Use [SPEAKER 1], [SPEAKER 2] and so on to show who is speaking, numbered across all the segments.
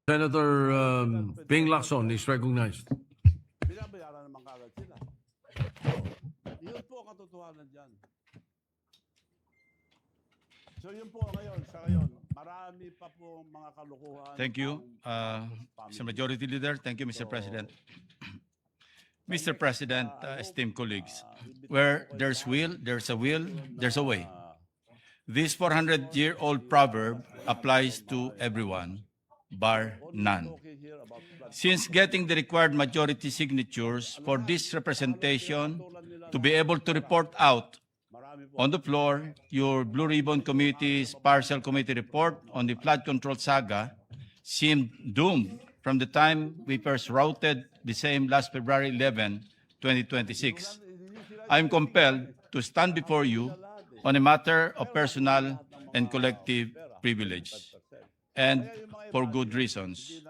[SPEAKER 1] Senator Ping Lacson is recognized.
[SPEAKER 2] Binabayaran naman kagad sila. Yun po ang katotohanan dyan. So yun po ngayon, sa ngayon, marami pa po mga kalukuhan.
[SPEAKER 3] Thank you, Mr. Majority Leader. Thank you, Mr. President. Mr. President, esteemed colleagues, where there's will, there's a way. This 400-year-old proverb applies to everyone, bar none. Since getting the required majority signatures for this representation to be able to report out on the floor your Blue Ribbon Committee's partial committee report on the flood control saga seemed doomed from the time we first routed the same last February 11, 2026. I am compelled to stand before you on a matter of personal and collective privilege, and for good reasons.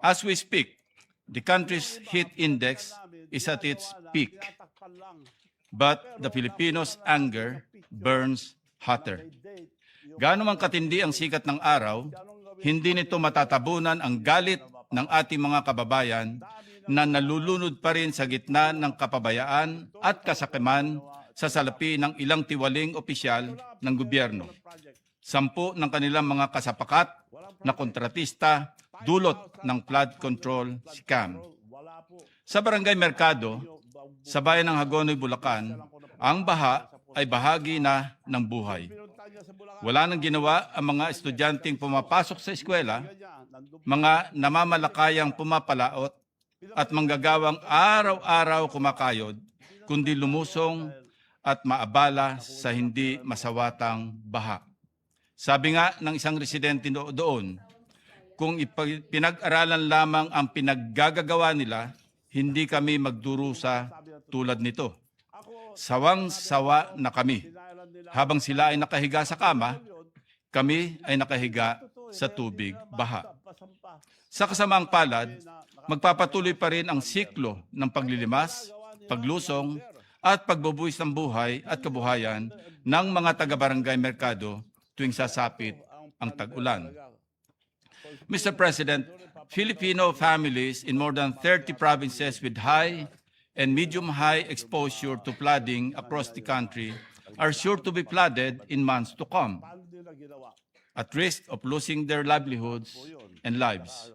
[SPEAKER 3] As we speak, the country's heat index is at its peak, but the Filipinos' anger burns hotter. Gaano man katindi ang sikat ng araw, hindi nito matatabunan ang galit ng ating mga kababayan na nalulunod pa rin sa gitna ng kapabayaan at kasakiman sa salapi ng ilang tiwaling opisyal ng gobyerno. 10 ng kanilang mga kasapakat na kontratista dulot ng flood control scam. Sa Barangay Mercado, sa bayan ng Hagonoy, Bulacan, ang baha ay bahagi na ng buhay. Wala nang ginawa ang mga estudyanteng pumapasok sa eskwela, mga namamalakayang pumapalaot, at manggagawang araw-araw kumakayod, kundi lumusong at maabala sa hindi masawatang baha. Sabi nga ng isang residente doon, kung pinag-aralan lamang ang pinaggagawa nila, hindi kami magdurusa tulad nito. Sawang-sawa na kami. Habang sila ay nakahiga sa kama, kami ay nakahiga sa tubig baha. Sa kasamaang palad, magpapatuloy pa rin ang siklo ng paglilimas, paglusong, at pagbubuwis ng buhay at kabuhayan ng mga taga-Barangay Mercado tuwing sasapit ang tag-ulan. Mr. President, Filipino families in more than 30 provinces with high and medium-high exposure to flooding across the country are sure to be flooded in months to come, at risk of losing their livelihoods and lives.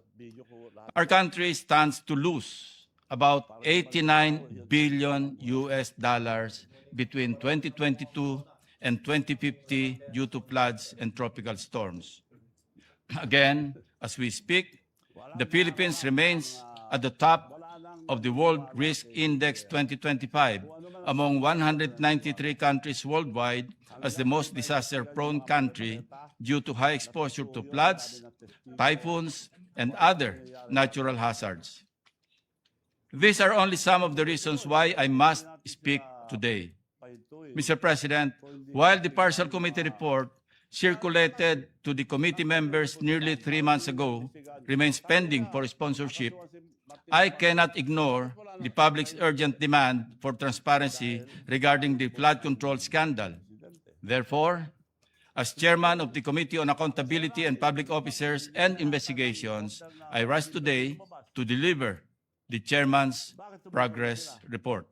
[SPEAKER 3] Our country stands to lose about $89 billion between 2022 and 2050 due to floods and tropical storms. Again, as we speak, the Philippines remains at the top of the World Risk Index 2025 among 193 countries worldwide as the most disaster-prone country due to high exposure to floods, typhoons, and other natural hazards. These are only some of the reasons why I must speak today. Mr. President, while the partial committee report circulated to the committee members nearly 3 months ago remains pending for sponsorship, I cannot ignore the public's urgent demand for transparency regarding the flood control scandal. Therefore, as chairman of the Committee on Accountability and Public Officers and Investigations, I rise today to deliver the chairman's progress report.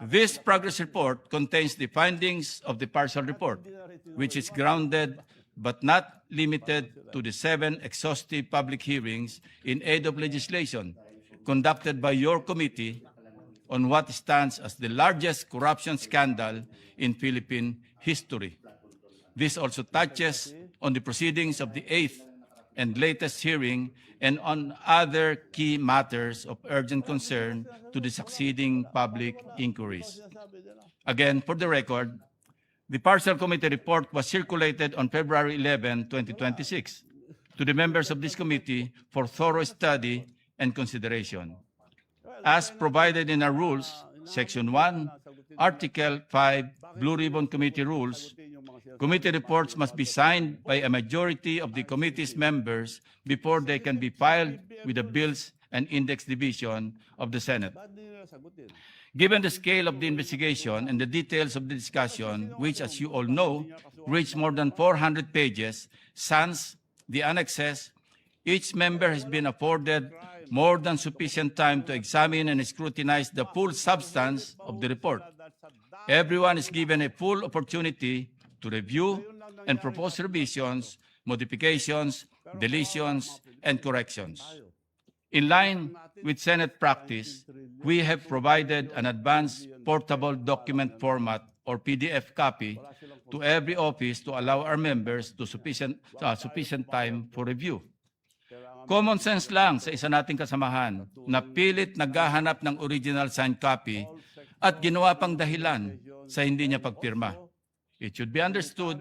[SPEAKER 3] This progress report contains the findings of the partial report, which is grounded but not limited to the 7 exhaustive public hearings in aid of legislation conducted by your committee on what stands as the largest corruption scandal in Philippine history. This also touches on the proceedings of the 8th and latest hearing and on other key matters of urgent concern to the succeeding public inquiries. Again, for the record, the partial committee report was circulated on February 11, 2026 to the members of this committee for thorough study and consideration. As provided in our rules, Section 1, Article 5, Blue Ribbon Committee Rules, committee reports must be signed by a majority of the committee's members before they can be filed with the Bills and Index Division of the Senate. Given the scale of the investigation and the details of the discussion, which, as you all know, reached more than 400 pages, sans the annexes, Each member has been afforded more than sufficient time to examine and scrutinize the full substance of the report. Everyone is given a full opportunity to review and propose revisions, modifications, deletions, and corrections. In line with Senate practice, we have provided an advanced portable document format or PDF copy to every office to allow our members to sufficient time for review. Common sense lang sa isa nating kasamahan na pilit naghahanap ng original signed copy at ginawa pang dahilan sa hindi niya pagpirma. It should be understood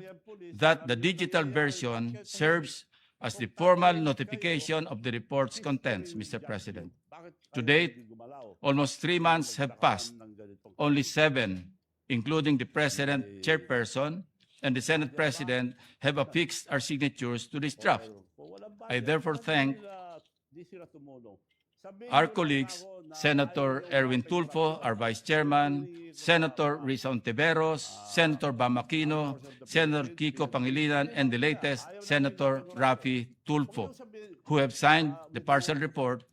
[SPEAKER 3] that the digital version serves as the formal notification of the report's contents, Mr. President. To date, almost 3 months have passed. Only 7, including the President, Chairperson, and the Senate President, have affixed our signatures to this draft. I therefore thank our colleagues, Senator Erwin Tulfo, our Vice Chairman, Senator Risa Ontiveros, Senator Bam Aquino, Senator Kiko Pangilinan, and the latest, Senator Rafi Tulfo, who have signed the partial report.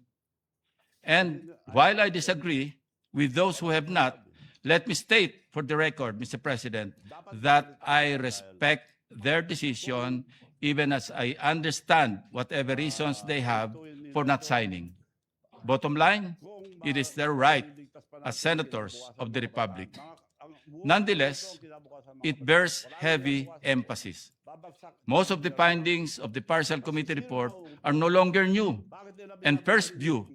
[SPEAKER 3] And while I disagree with those who have not, let me state for the record, Mr. President, that I respect their decision even as I understand whatever reasons they have for not signing. Bottom line, it is their right as senators of the Republic. Nonetheless, it bears heavy emphasis. Most of the findings of the partial committee report are no longer new, and first view,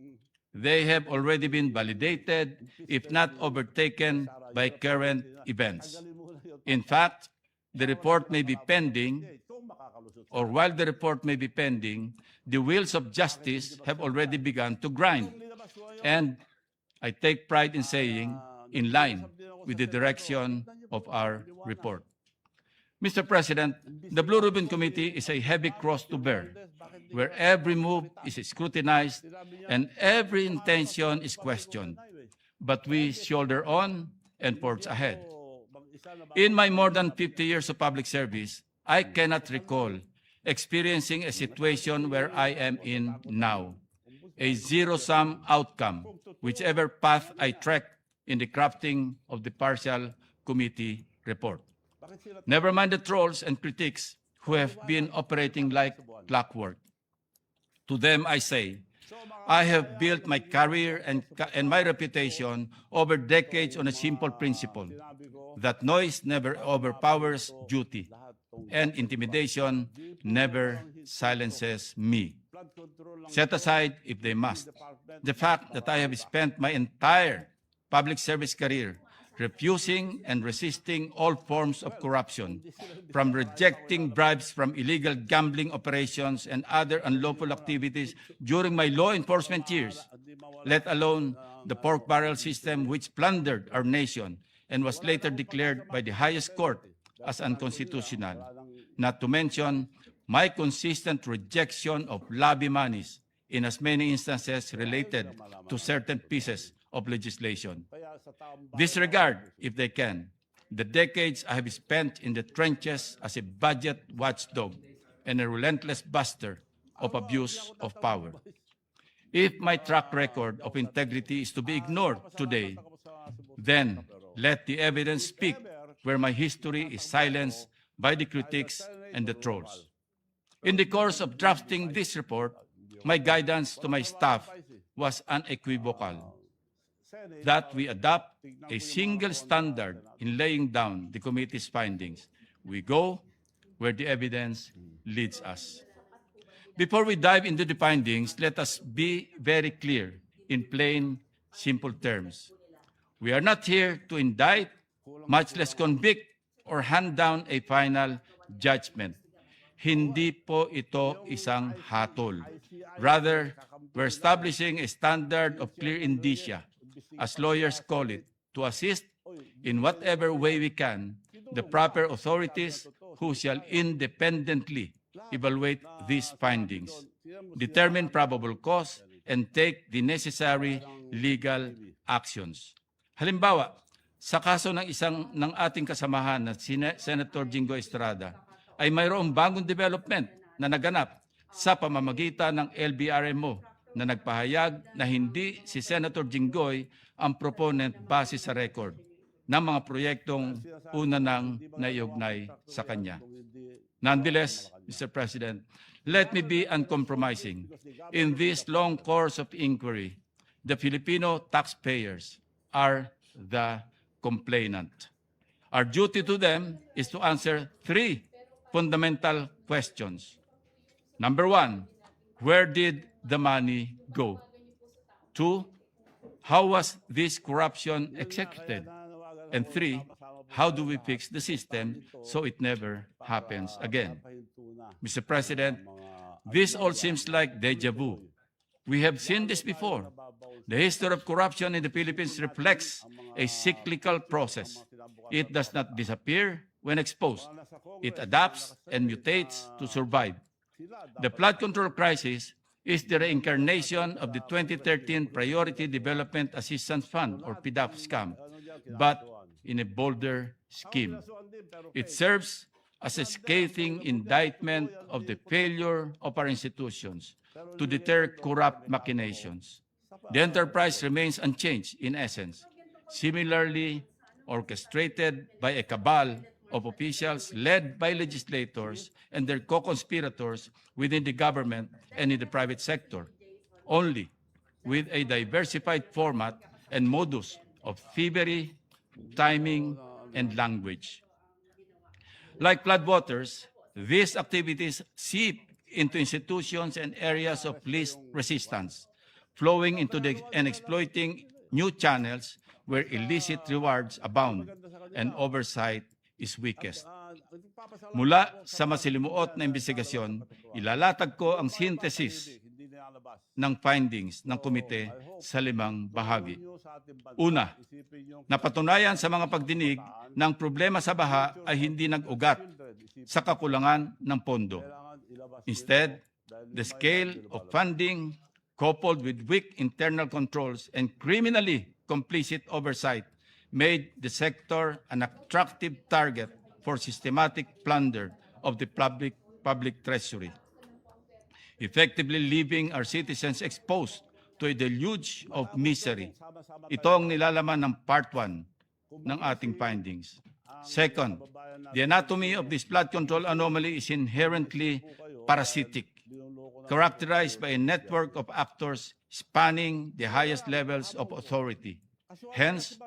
[SPEAKER 3] they have already been validated, if not overtaken, by current events. In fact, the report may be pending, or while the report may be pending, the wheels of justice have already begun to grind. And I take pride in saying, in line with the direction of our report. Mr. President, the Blue Ribbon Committee is a heavy cross to bear, where every move is scrutinized and every intention is questioned. But we shoulder on and forge ahead. In my more than 50 years of public service, I cannot recall experiencing a situation where I am in now, a zero-sum outcome, whichever path I trek in the crafting of the partial committee report. Never mind the trolls and critics who have been operating like clockwork. To them I say, I have built my career and my reputation over decades on a simple principle, that noise never overpowers duty, and intimidation never silences me. Set aside, if they must, the fact that I have spent my entire public service career refusing and resisting all forms of corruption, from rejecting bribes from illegal gambling operations and other unlawful activities during my law enforcement years, let alone the pork barrel system which plundered our nation and was later declared by the highest court as unconstitutional, not to mention my consistent rejection of lobby monies in as many instances related to certain pieces of legislation. Disregard, if they can, the decades I have spent in the trenches as a budget watchdog and a relentless buster of abuse of power. If my track record of integrity is to be ignored today, then let the evidence speak where my history is silenced by the critics and the trolls. In the course of drafting this report, my guidance to my staff was unequivocal, that we adopt a single standard in laying down the committee's findings. We go where the evidence leads us. Before we dive into the findings, let us be very clear in plain, simple terms. We are not here to indict, much less convict or hand down a final judgment. Hindi po ito isang hatol. Rather, we're establishing a standard of clear indicia, as lawyers call it, to assist in whatever way we can the proper authorities who shall independently evaluate these findings, determine probable cause, and take the necessary legal actions. Halimbawa, sa kaso ng ating kasamahan na Senator Jingo Estrada, ay mayroong bagong development na naganap sa pamamagitan ng LBRMO na nagpahayag na hindi si Senator Jinggoy ang proponent base sa record ng mga proyektong una nang naiugnay sa kanya. Nonetheless, Mr. President, let me be uncompromising. In this long course of inquiry, the Filipino taxpayers are the complainant. Our duty to them is to answer three fundamental questions. Number one, where did the money go? Two, how was this corruption executed? And three, how do we fix the system so it never happens again? Mr. President, this all seems like deja vu. We have seen this before. The history of corruption in the Philippines reflects a cyclical process. It does not disappear when exposed. It adapts and mutates to survive. The flood control crisis is the reincarnation of the 2013 Priority Development Assistance Fund, or PDAF scam, but in a bolder scheme. It serves as a scathing indictment of the failure of our institutions to deter corrupt machinations. The enterprise remains unchanged in essence, similarly orchestrated by a cabal of officials led by legislators and their co-conspirators within the government and in the private sector, only with a diversified format and modus of thievery, timing, and language. Like floodwaters, these activities seep into institutions and areas of least resistance, flowing into and exploiting new channels where illicit rewards abound and oversight is weakest. Mula sa masilimuot na investigasyon, ilalatag ko ang synthesis ng findings ng komite sa 5 bahagi. Una, napatunayan sa mga pagdinig na ang problema sa baha ay hindi nag-ugat sa kakulangan ng pondo. Instead, the scale of funding coupled with weak internal controls and criminally complicit oversight made the sector an attractive target for systematic plunder of the public treasury, effectively leaving our citizens exposed to a deluge of misery. Ito ang nilalaman ng Part 1 ng ating findings. Second, the anatomy of this flood control anomaly is inherently parasitic, characterized by a network of actors spanning the highest levels of authority. Hence,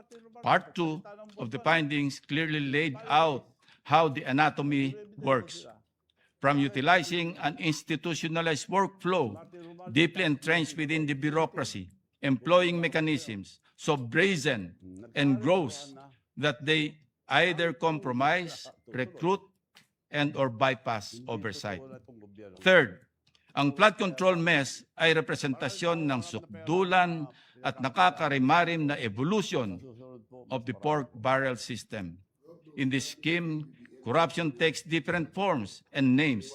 [SPEAKER 3] Part 2 of the findings clearly laid out how the anatomy works. From utilizing an institutionalized workflow deeply entrenched within the bureaucracy, employing mechanisms so brazen and gross that they either compromise, recruit, and or bypass oversight. Third, ang flood control mess ay representasyon ng sukdulan at nakakarimarim na evolution of the pork barrel system. In this scheme, corruption takes different forms and names,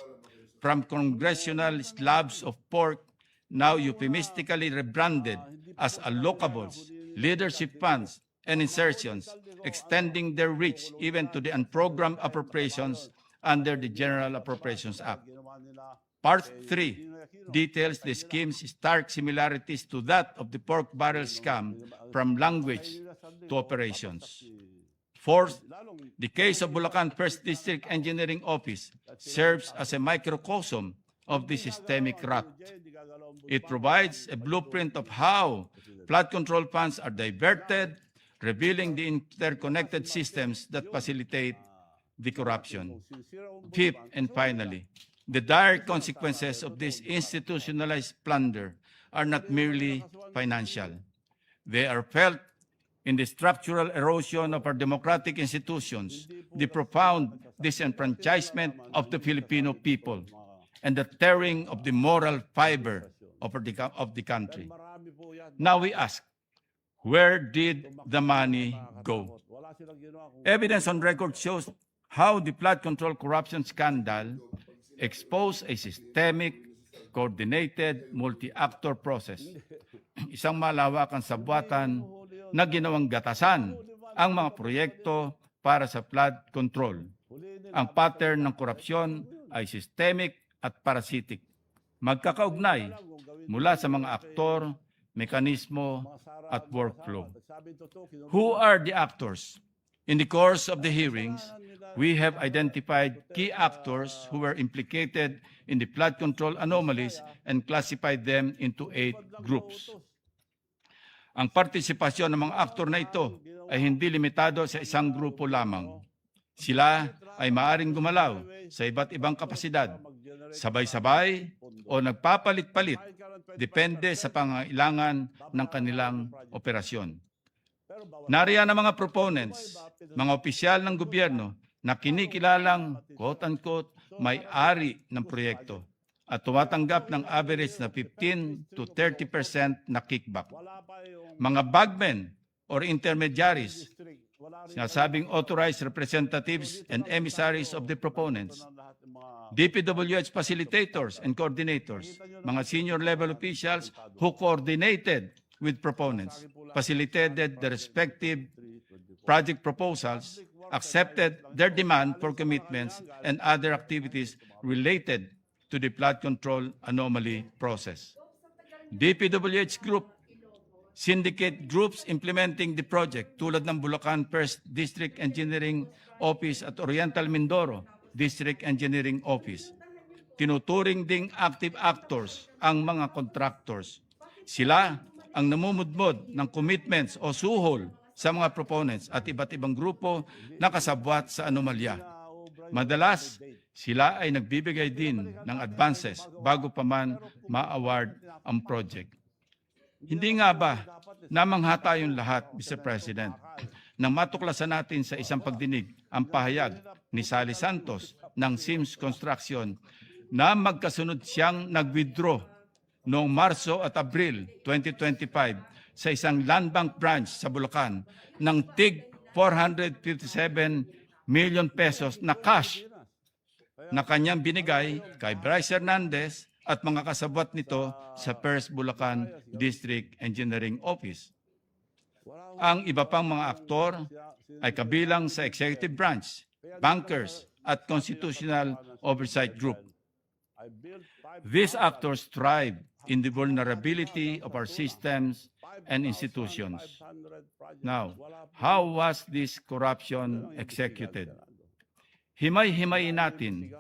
[SPEAKER 3] from congressional slabs of pork, now euphemistically rebranded as allocables, leadership funds, and insertions, extending their reach even to the unprogrammed appropriations under the General Appropriations Act. Part 3 details the scheme's stark similarities to that of the pork barrel scam from language to operations. Fourth, the case of Bulacan First District Engineering Office serves as a microcosm of the systemic rot. It provides a blueprint of how flood control funds are diverted, revealing the interconnected systems that facilitate the corruption. Fifth, and finally, the dire consequences of this institutionalized plunder are not merely financial. They are felt in the structural erosion of our democratic institutions, the profound disenfranchisement of the Filipino people, and the tearing of the moral fiber of the country. Now we ask, where did the money go? Evidence on record shows how the flood control corruption scandal exposed a systemic, coordinated, multi-actor process. Isang malawakang sabwatan na ginawang gatasan ang mga proyekto para sa flood control. Ang pattern ng korupsyon ay systemic at parasitic. magkakaugnay mula sa mga aktor, mekanismo, at workflow. Who are the actors? In the course of the hearings, we have identified key actors who were implicated in the flood control anomalies and classified them into 8 groups. Ang partisipasyon ng mga aktor na ito ay hindi limitado sa isang grupo lamang. Sila ay maaring gumalaw sa iba't ibang kapasidad, sabay-sabay o nagpapalit-palit, depende sa pangailangan ng kanilang operasyon. Nariyan ang mga proponents, mga opisyal ng gobyerno na kinikilalang quote-unquote may-ari ng proyekto at tumatanggap ng average na 15 to 30% na kickback. Mga bagmen or intermediaries, sinasabing authorized representatives and emissaries of the proponents, DPWH facilitators and coordinators, mga senior level officials who coordinated with proponents, facilitated the respective project proposals, accepted their demand for commitments and other activities related to the flood control anomaly process. DPWH Group, syndicate groups implementing the project tulad ng Bulacan First District Engineering Office at Oriental Mindoro District Engineering Office. Tinuturing ding active actors ang mga contractors. Sila ang namumudmod ng commitments o suhol sa mga proponents at iba't ibang grupo na kasabwat sa anomalya. Madalas, sila ay nagbibigay din ng advances bago pa man ma-award ang project. Hindi nga ba namangha tayong lahat, Mr. President, nang matuklasan natin sa isang pagdinig ang pahayag ni Sally Santos ng Sims Construction na magkasunod siyang nag-withdraw noong Marso at Abril 2025 sa isang land bank branch sa Bulacan ng tig 457 million pesos na cash na kanyang binigay kay Bryce Hernandez at mga kasabwat nito sa First Bulacan District Engineering Office. Ang iba pang mga aktor ay kabilang sa executive branch, bankers, at constitutional oversight group. These actors thrive in the vulnerability of our systems and institutions. Now, how was this corruption executed? Himay-himayin natin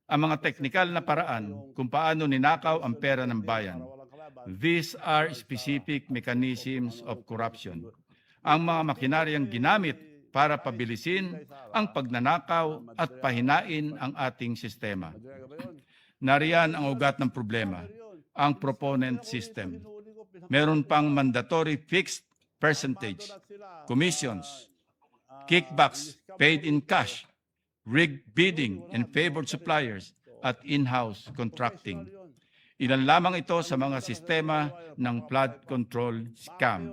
[SPEAKER 3] ang mga teknikal na paraan kung paano ninakaw ang pera ng bayan. These are specific mechanisms of corruption. Ang mga makinaryang ginamit para pabilisin ang pagnanakaw at pahinain ang ating sistema. Nariyan ang ugat ng problema, ang proponent system. Meron pang mandatory fixed percentage, commissions, kickbacks paid in cash, rigged bidding and favored suppliers, at in-house contracting. Ilan lamang ito sa mga sistema ng flood control scam.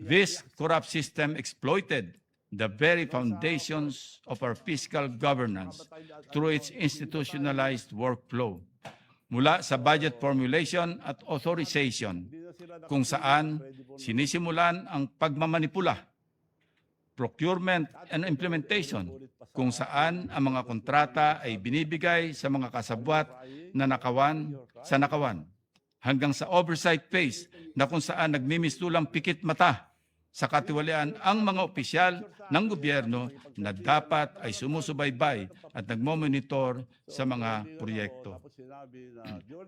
[SPEAKER 3] This corrupt system exploited the very foundations of our fiscal governance through its institutionalized workflow, mula sa budget formulation at authorization, kung saan sinisimulan ang pagmamanipula, procurement and implementation, kung saan ang mga kontrata ay binibigay sa mga kasabwat na nakawan, hanggang sa oversight phase na kung saan nagmimistulang pikit mata sa katiwalian ang mga opisyal ng gobyerno na dapat ay sumusubaybay at nagmomonitor sa mga proyekto.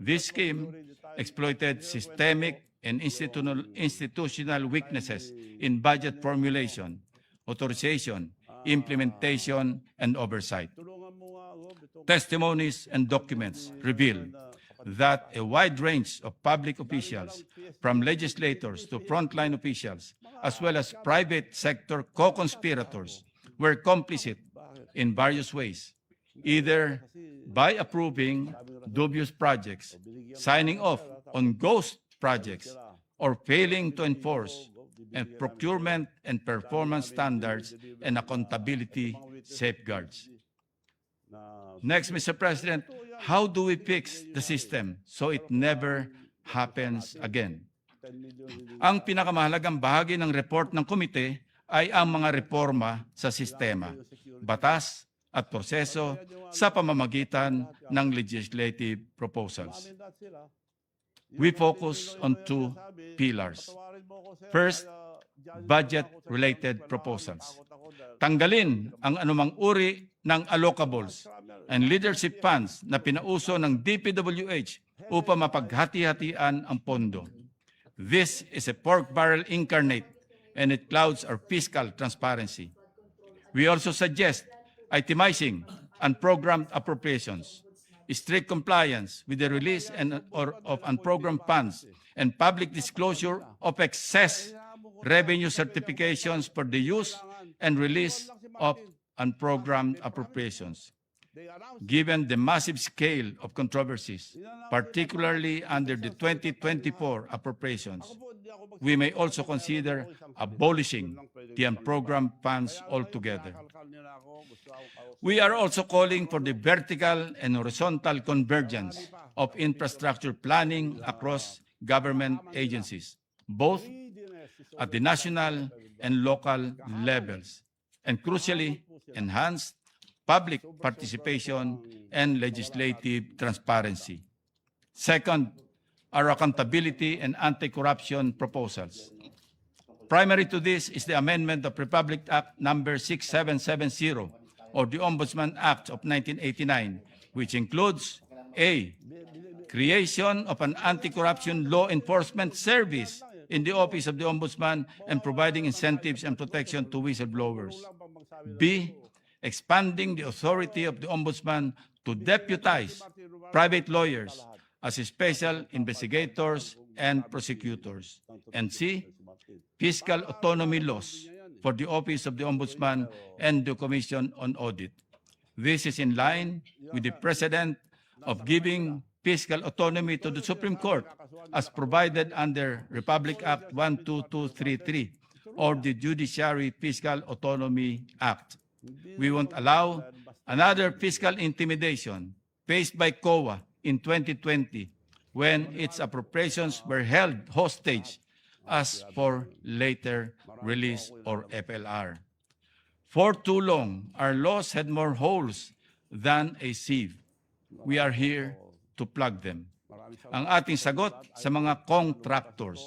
[SPEAKER 3] This scheme exploited systemic and institutional weaknesses in budget formulation, authorization, implementation, and oversight. Testimonies and documents reveal that a wide range of public officials, from legislators to frontline officials, as well as private sector co-conspirators, were complicit in various ways, either by approving dubious projects, signing off on ghost projects, or failing to enforce and procurement and performance standards and accountability safeguards. Next, Mr. President, how do we fix the system so it never happens again? Ang pinakamahalagang bahagi ng report ng komite ay ang mga reforma sa sistema, batas at proseso sa pamamagitan ng legislative proposals. We focus on two pillars. First, budget-related proposals. Tanggalin ang anumang uri ng allocables and leadership funds na pinauso ng DPWH upang mapaghati-hatian ang pondo. This is a pork barrel incarnate and it clouds our fiscal transparency. We also suggest itemizing unprogrammed appropriations, strict compliance with the release of unprogrammed funds, and public disclosure of excess revenue certifications for the use and release of unprogrammed appropriations. Given the massive scale of controversies, particularly under the 2024 appropriations, we may also consider abolishing the unprogrammed funds altogether. We are also calling for the vertical and horizontal convergence of infrastructure planning across government agencies, both at the national and local levels, and crucially, enhanced public participation and legislative transparency. Second, our accountability and anti-corruption proposals. Primary to this is the amendment of Republic Act number 6770, or the Ombudsman Act of 1989, which includes A, creation of an anti-corruption law enforcement service in the Office of the Ombudsman and providing incentives and protection to whistleblowers. B, expanding the authority of the Ombudsman to deputize private lawyers as special investigators and prosecutors. And C, fiscal autonomy laws for the Office of the Ombudsman and the Commission on Audit. This is in line with the precedent of giving fiscal autonomy to the Supreme Court as provided under Republic Act 12233 or the Judiciary Fiscal Autonomy Act. We won't allow another fiscal intimidation faced by COA in 2020 when its appropriations were held hostage as for later release or FLR. For too long, our laws had more holes than a sieve. We are here to plug them. Ang ating sagot sa mga contractors.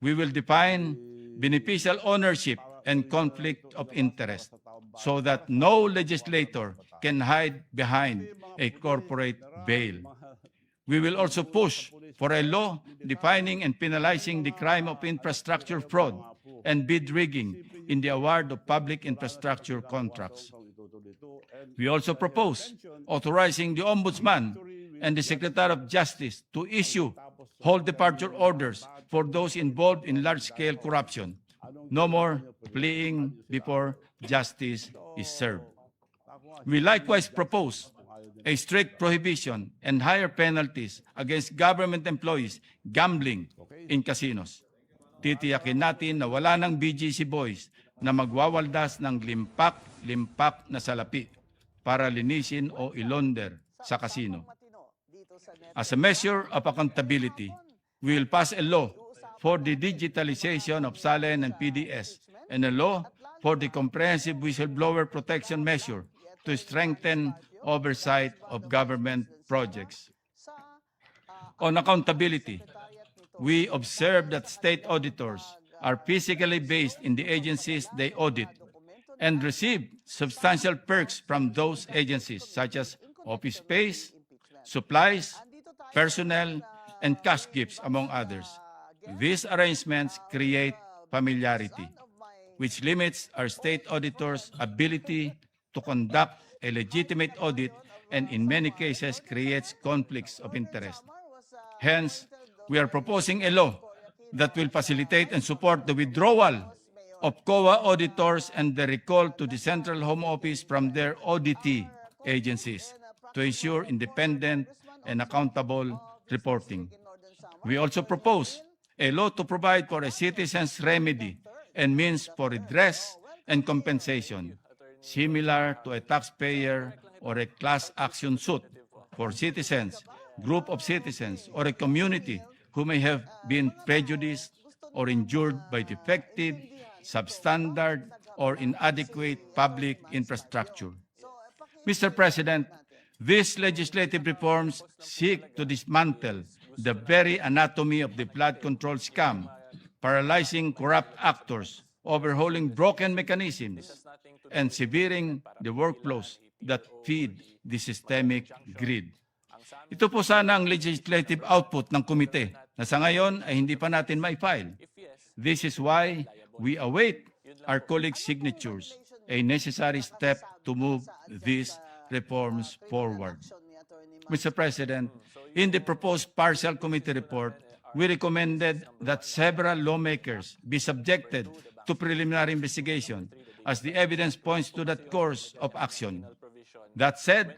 [SPEAKER 3] We will define beneficial ownership and conflict of interest so that no legislator can hide behind a corporate veil. We will also push for a law defining and penalizing the crime of infrastructure fraud and bid rigging in the award of public infrastructure contracts. We also propose authorizing the Ombudsman and the Secretary of Justice to issue whole departure orders for those involved in large-scale corruption. No more fleeing before justice is served. We likewise propose a strict prohibition and higher penalties against government employees gambling in casinos. Titiyakin natin na wala ng BGC boys na magwawaldas ng limpak na salapi para linisin o ilonder sa kasino. As a measure of accountability, we will pass a law for the digitalization of SALEN and PDS and a law for the comprehensive whistleblower protection measure to strengthen oversight of government projects. On accountability, we observe that state auditors are physically based in the agencies they audit and receive substantial perks from those agencies such as office space, supplies, personnel, and cash gifts, among others. These arrangements create familiarity, which limits our state auditors' ability to conduct a legitimate audit and in many cases creates conflicts of interest. Hence, we are proposing a law that will facilitate and support the withdrawal of COA auditors and the recall to the Central Home Office from their auditee agencies to ensure independent and accountable reporting. We also propose a law to provide for a citizen's remedy and means for redress and compensation, similar to a taxpayer or a class action suit for citizens, group of citizens, or a community who may have been prejudiced or injured by defective, substandard, or inadequate public infrastructure. Mr. President, these legislative reforms seek to dismantle the very anatomy of the flood control scam, paralyzing corrupt actors, overhauling broken mechanisms, and severing the workflows that feed the systemic greed. Ito po sana ang legislative output ng komite na sa ngayon ay hindi pa natin ma-file. This is why we await our colleagues' signatures, a necessary step to move these reforms forward. Mr. President, in the proposed partial committee report, we recommended that several lawmakers be subjected to preliminary investigation as the evidence points to that course of action. That said,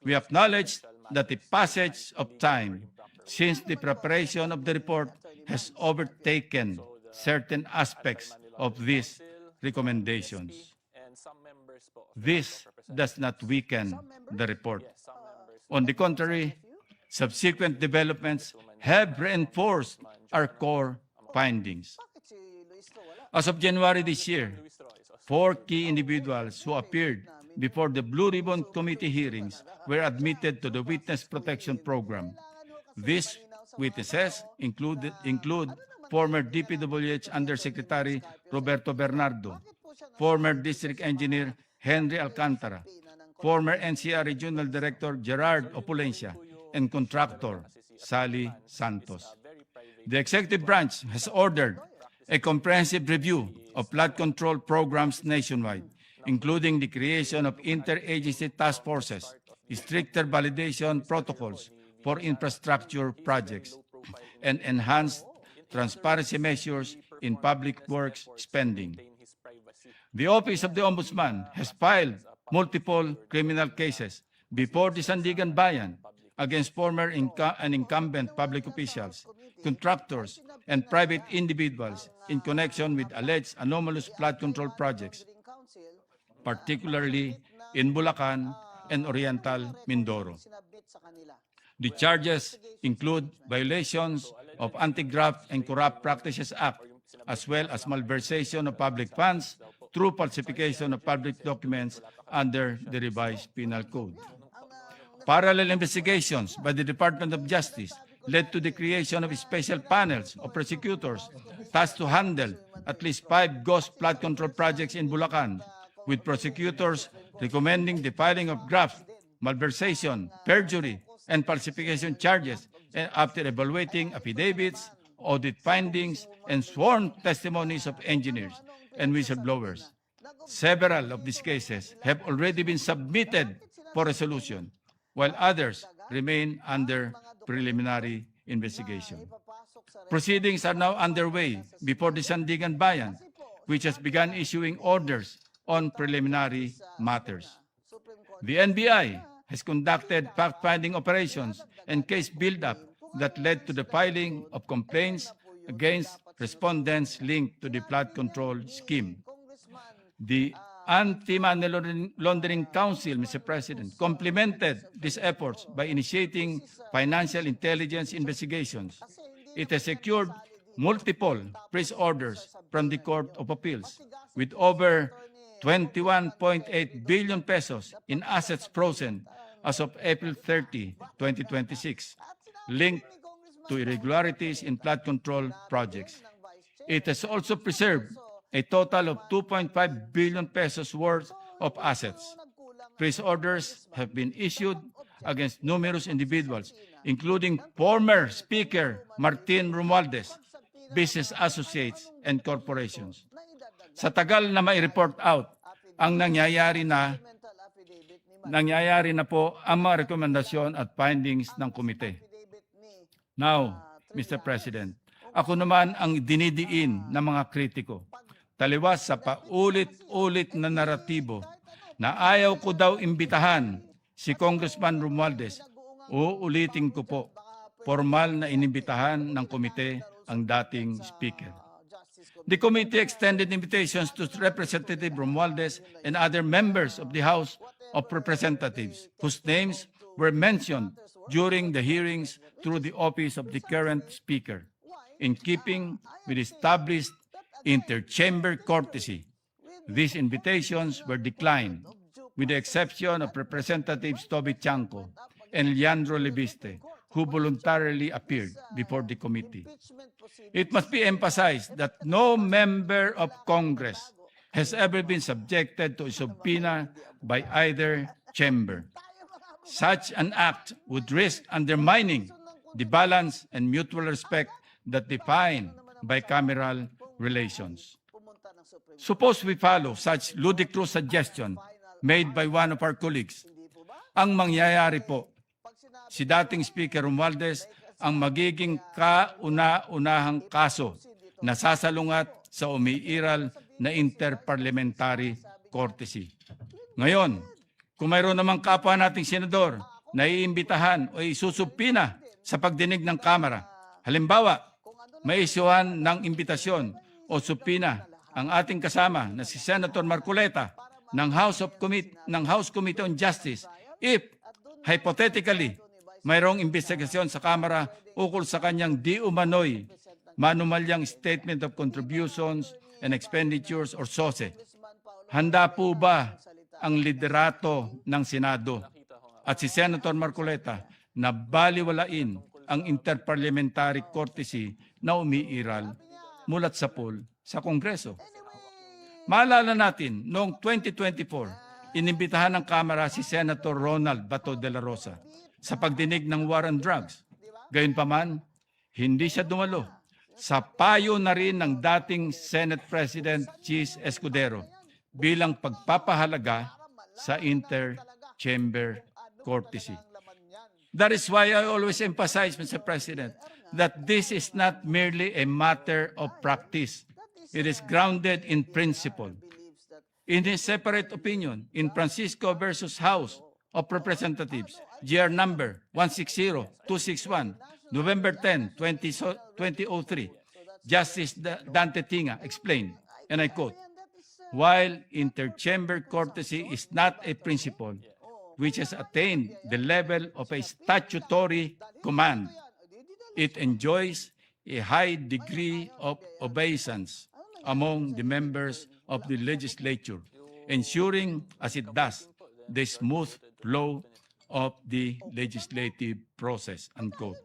[SPEAKER 3] we acknowledge that the passage of time since the preparation of the report has overtaken certain aspects of these recommendations. This does not weaken the report. On the contrary, subsequent developments have reinforced our core findings. As of January this year, 4 key individuals who appeared before the Blue Ribbon Committee hearings were admitted to the Witness Protection Program. These witnesses include former DPWH Undersecretary Roberto Bernardo, former District Engineer Henry Alcantara, former NCR Regional Director Gerard Opulencia, and contractor Sally Santos. The executive branch has ordered a comprehensive review of flood control programs nationwide, including the creation of interagency task forces, stricter validation protocols for infrastructure projects, and enhanced transparency measures in public works spending. The Office of the Ombudsman has filed multiple criminal cases before the Sandigan Bayan against former and incumbent public officials, contractors, and private individuals in connection with alleged anomalous flood control projects, particularly in Bulacan and Oriental Mindoro. The charges include violations of Anti-Graft and Corrupt Practices Act, as well as malversation of public funds through falsification of public documents under the revised Penal Code. Parallel investigations by the Department of Justice led to the creation of special panels of prosecutors tasked to handle at least 5 ghost flood control projects in Bulacan, with prosecutors recommending the filing of graft, malversation, perjury, and falsification charges after evaluating affidavits, audit findings, and sworn testimonies of engineers and whistleblowers. Several of these cases have already been submitted for resolution, while others remain under preliminary investigation. Proceedings are now underway before the Sandigan Bayan, which has begun issuing orders on preliminary matters. The NBI has conducted fact-finding operations and case build-up that led to the filing of complaints against respondents linked to the flood control scheme. The Anti-Money Laundering Council, Mr. President, complemented these efforts by initiating financial intelligence investigations. It has secured multiple freeze orders from the Court of Appeals, with over 21.8 billion pesos in assets frozen as of April 30, 2026, linked to irregularities in flood control projects. It has also preserved a total of 2.5 billion pesos worth of assets. Freeze orders have been issued against numerous individuals, including former Speaker Martin Romualdez, business associates, and corporations. Sa tagal na mai-report out ang nangyayari na po ang mga rekomendasyon at findings ng komite. Now, Mr. President, ako naman ang dinidiin ng mga kritiko, taliwas sa paulit-ulit na naratibo na ayaw ko daw imbitahan si Congressman Romualdez. Uulitin ko po, formal na inimbitahan ng komite ang dating speaker. The committee extended invitations to Representative Romualdez and other members of the House of Representatives whose names were mentioned during the hearings through the office of the current speaker, in keeping with established interchamber courtesy. These invitations were declined. with the exception of Representatives Toby Chanco and Leandro Leviste, who voluntarily appeared before the committee. It must be emphasized that no member of Congress has ever been subjected to a subpoena by either chamber. Such an act would risk undermining the balance and mutual respect that define bicameral relations. Suppose we follow such ludicrous suggestion made by one of our colleagues. Ang mangyayari po, si dating Speaker Romualdez ang magiging kauna-unahang kaso na sasalungat sa umiiral na interparliamentary courtesy. Ngayon, kung mayroon namang kapwa nating senador na iimbitahan o isusubpina sa pagdinig ng Kamara, halimbawa, may isyuhan ng imbitasyon o subpina ang ating kasama na si Senator Marcoleta ng House Committee on Justice if, hypothetically, mayroong investigasyon sa Kamara ukol sa kanyang di umano'y manumalyang Statement of Contributions and Expenditures or SOSE. Handa po ba ang liderato ng Senado at si Senator Marcoleta na baliwalain ang interparliamentary courtesy na umiiral mulat sa pool sa Kongreso? Maalala natin, noong 2024, inimbitahan ng Kamara si Senator Ronald Bato de la Rosa sa pagdinig ng war on drugs. Gayunpaman, hindi siya dumalo. Sa payo na rin ng dating Senate President Chis Escudero bilang pagpapahalaga sa inter-chamber courtesy. That is why I always emphasize, Mr. President, that this is not merely a matter of practice. It is grounded in principle. In his separate opinion, in Francisco versus House of Representatives, GR number 160261, November 10, 2003, Justice Dante Tinga explained, and I quote, "While interchamber courtesy is not a principle which has attained the level of a statutory command, it enjoys a high degree of obeisance among the members of the legislature, ensuring, as it does, the smooth flow of the legislative process," unquote.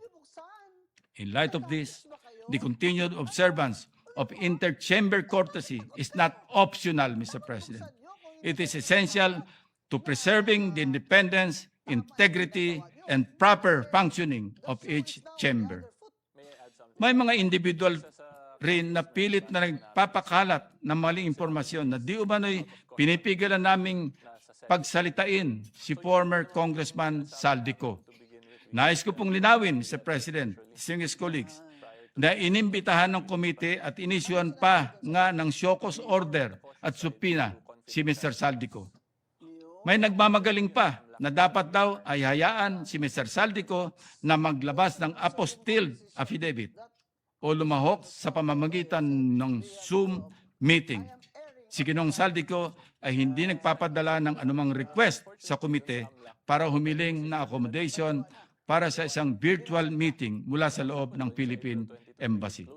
[SPEAKER 3] In light of this, the continued observance of interchamber courtesy is not optional, Mr. President. It is essential to preserving the independence, integrity, and proper functioning of each chamber. May mga individual rin na pilit na nagpapakalat ng maling impormasyon na di umano'y pinipigilan naming pagsalitain si former Congressman Saldico. Nais ko pong linawin, Mr. President, distinguished colleagues, na inimbitahan ng komite at inisyuhan pa nga ng show cause order at subpoena si Mr. Saldico. May nagmamagaling pa na dapat daw ay hayaan si Mr. Saldico na maglabas ng apostilled affidavit o lumahok sa pamamagitan ng Zoom meeting. Si Ginoong Saldico ay hindi nagpapadala ng anumang request sa komite para humiling na accommodation para sa isang virtual meeting mula sa loob ng Philippine Embassy.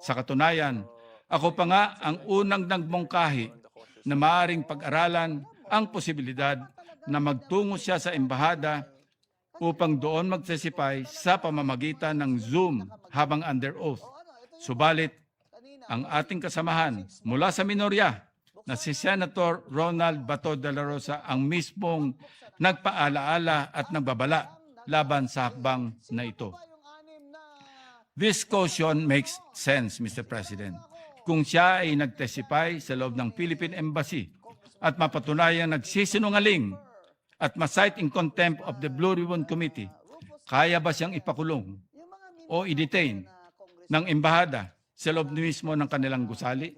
[SPEAKER 3] Sa katunayan, ako pa nga ang unang nagmungkahi na maaaring pag-aralan ang posibilidad na magtungo siya sa embahada upang doon magtestify sa pamamagitan ng Zoom habang under oath. Subalit, ang ating kasamahan mula sa minorya na si Senator Ronald Bato de la Rosa ang mismong nagpaalaala at nagbabala laban sa hakbang na ito. This caution makes sense, Mr. President. Kung siya ay nagtestify sa loob ng Philippine Embassy at mapatunayang nagsisinungaling at ma-cite in contempt of the Blue Ribbon Committee, kaya ba siyang ipakulong o i-detain ng embahada sa loob mismo ng kanilang gusali?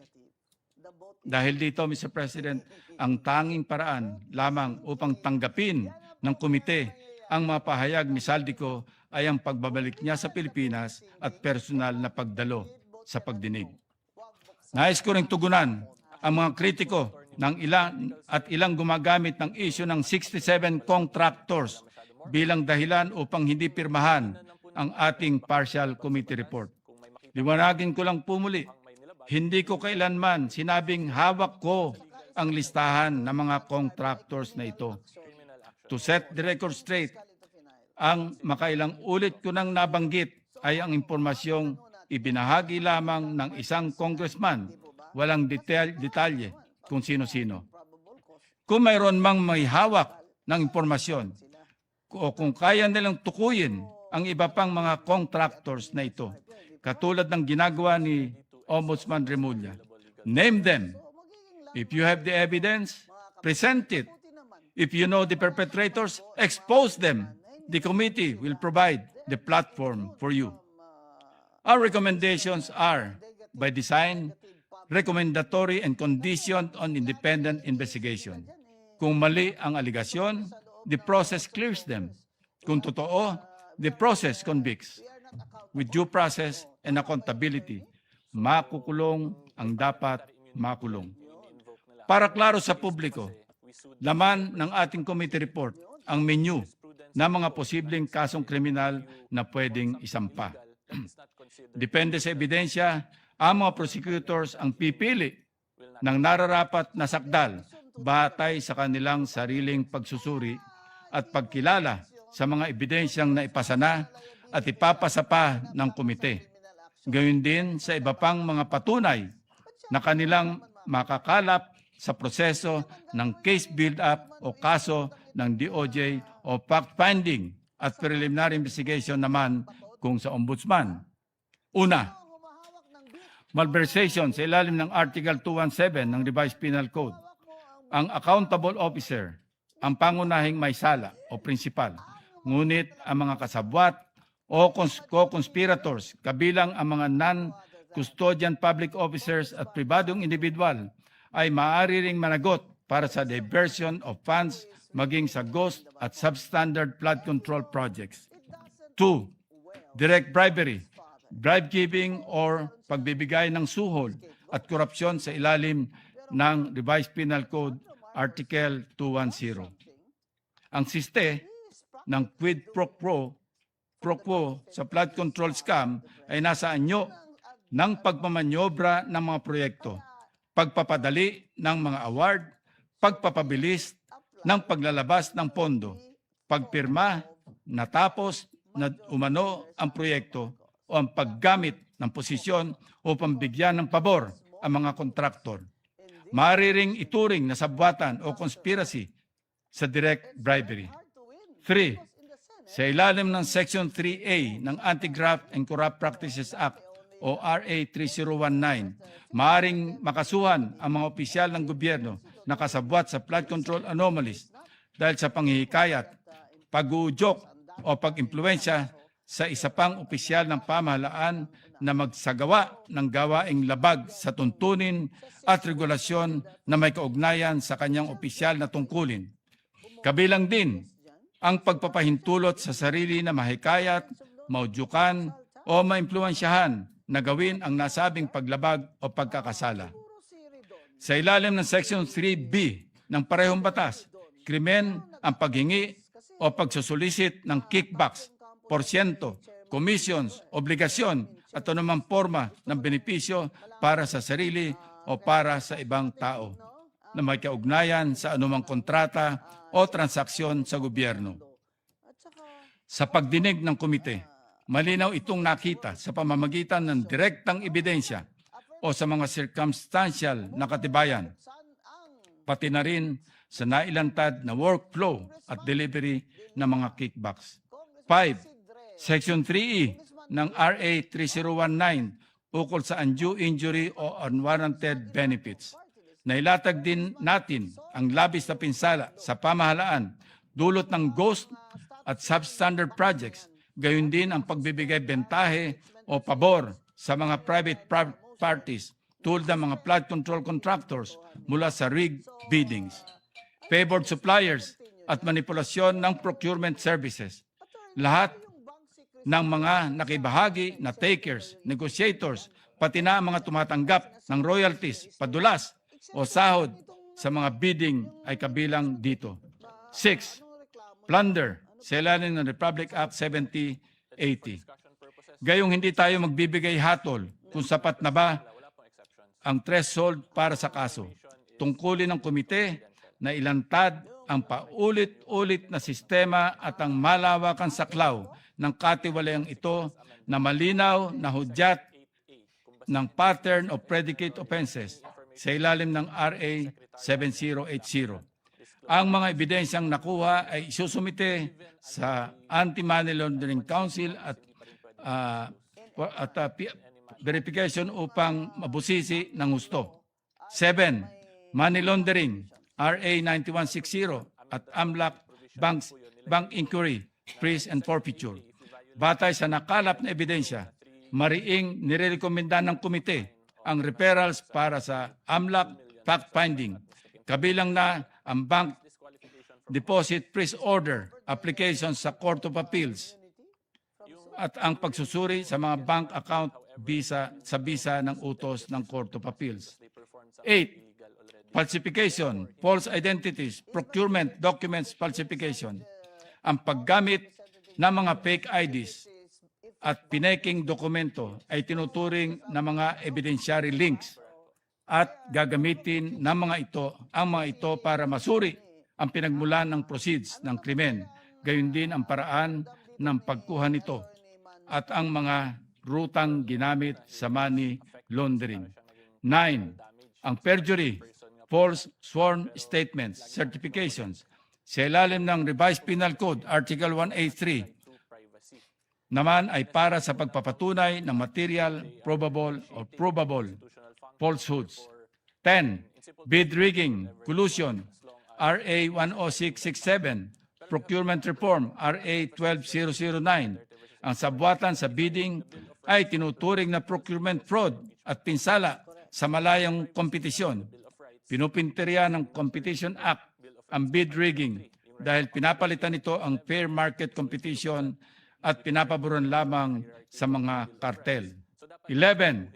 [SPEAKER 3] Dahil dito, Mr. President, ang tanging paraan lamang upang tanggapin ng komite ang mga pahayag ni Saldico ay ang pagbabalik niya sa Pilipinas at personal na pagdalo sa pagdinig. Nais ko ring tugunan ang mga kritiko ng ilang gumagamit ng issue ng 67 contractors bilang dahilan upang hindi pirmahan ang ating partial committee report. Liwanagin ko lang po muli, hindi ko kailanman sinabing hawak ko ang listahan ng mga contractors na ito. To set the record straight, ang makailang ulit ko nang nabanggit ay ang impormasyong ibinahagi lamang ng isang congressman, walang detalye kung sino-sino. Kung mayroon mang may hawak ng impormasyon o kung kaya nilang tukuyin ang iba pang mga contractors na ito, katulad ng ginagawa ni Ombudsman Remulla, name them. If you have the evidence, present it. If you know the perpetrators, expose them. The committee will provide the platform for you. Our recommendations are, by design, recommendatory and conditioned on independent investigation. Kung mali ang aligasyon, the process clears them. Kung totoo, the process convicts. With due process and accountability, makukulong ang dapat makulong. Para klaro sa publiko, laman ng ating committee report ang menu ng mga posibleng kasong kriminal na pwedeng isampa. Depende sa ebidensya, ang mga prosecutors ang pipili ng nararapat na sakdal batay sa kanilang sariling pagsusuri at pagkilala sa mga ebidensyang naipasa na at ipapasa pa ng komite. Gayon din sa iba pang mga patunay na kanilang makakalap sa proseso ng case build-up o kaso ng DOJ o fact-finding at preliminary investigation naman kung sa ombudsman. Una, malversation sa ilalim ng Article 217 ng Revised Penal Code. Ang accountable officer, ang pangunahing may sala o principal, ngunit ang mga kasabwat o co-conspirators kabilang ang mga non-custodian public officers at pribadong individual ay maaari ring managot para sa diversion of funds maging sa ghost at substandard flood control projects. 2. Direct bribery, bribe-giving or pagbibigay ng suhol at korupsyon sa ilalim ng Revised Penal Code Article 210. Ang siste ng quid pro quo sa flood control scam ay nasa anyo ng pagpamanyobra ng mga proyekto, pagpapadali ng mga award, pagpapabilis ng paglalabas ng pondo, pagpirma, natapos na umano ang proyekto o ang paggamit ng posisyon upang bigyan ng pabor ang mga kontraktor. Maaari ring ituring na sabwatan o conspiracy sa direct bribery. 3. Sa ilalim ng Section 3A ng Anti-Graft and Corrupt Practices Act o RA 3019, maaaring makasuhan ang mga opisyal ng gobyerno na kasabwat sa flood control anomalies dahil sa panghihikayat, pag-uudyok o pag-impluensya sa isa pang opisyal ng pamahalaan na magsagawa ng gawaing labag sa tuntunin at regulasyon na may kaugnayan sa kanyang opisyal na tungkulin. Kabilang din ang pagpapahintulot sa sarili na mahikayat, maudyukan o maimpluwensyahan na gawin ang nasabing paglabag o pagkakasala. Sa ilalim ng Section 3B ng parehong batas, krimen ang paghingi o pagsusulisit ng kickbacks, porsyento, commissions, obligasyon at anumang forma ng benepisyo para sa sarili o para sa ibang tao na may kaugnayan sa anumang kontrata o transaksyon sa gobyerno. Sa pagdinig ng komite, malinaw itong nakita sa pamamagitan ng direktang ebidensya o sa mga circumstantial na katibayan, pati na rin sa nailantad na workflow at delivery ng mga kickbacks. 5. Section 3E ng RA 3019 ukol sa undue injury o unwarranted benefits. Nailatag din natin ang labis na pinsala sa pamahalaan dulot ng ghost at substandard projects, gayon din ang pagbibigay bentahe o pabor sa mga private parties tulad ng mga flood control contractors mula sa rigged biddings, favored suppliers at manipulasyon ng procurement services. Lahat ng mga nakibahagi na takers, negotiators, pati na ang mga tumatanggap ng royalties, padulas o sahod sa mga bidding ay kabilang dito. 6. Plunder sa ilalim ng Republic Act 7080. Gayong hindi tayo magbibigay hatol kung sapat na ba ang threshold para sa kaso. tungkulin ng komite na ilantad ang paulit-ulit na sistema at ang malawakang saklaw ng katiwalayang ito na malinaw na hudyat ng pattern of predicate offenses sa ilalim ng RA 7080. Ang mga ebidensyang nakuha ay isusumite sa Anti-Money Laundering Council at verification upang mabusisi ng husto. 7. Money Laundering, RA 9160 at AMLAC Bank Inquiry, Freeze and Forfeiture. Batay sa nakalap na ebidensya, mariing nirekomenda ng komite ang referrals para sa AMLAC fact-finding, kabilang na ang Bank Deposit Freeze Order application sa Court of Appeals at ang pagsusuri sa mga bank account visa ng utos ng Court of Appeals. 8. Falsification, false identities, procurement documents falsification, ang paggamit ng mga fake IDs at pinaking dokumento ay tinuturing na mga evidentiary links at gagamitin ng ang mga ito para masuri ang pinagmulan ng proceeds ng krimen, gayon din ang paraan ng pagkuha nito at ang mga rutang ginamit sa money laundering. 9. Ang perjury, false sworn statements, certifications, sa ilalim ng Revised Penal Code, Article 183, naman ay para sa pagpapatunay ng material, probable, or provable falsehoods. 10. Bid rigging, collusion, RA 10667, procurement reform, RA 12009. Ang sabwatan sa bidding ay tinuturing na procurement fraud at pinsala sa malayang kompetisyon. Pinupinteriya ng Competition Act ang bid rigging dahil pinapalitan nito ang fair market competition at pinapaboran lamang sa mga kartel. 11.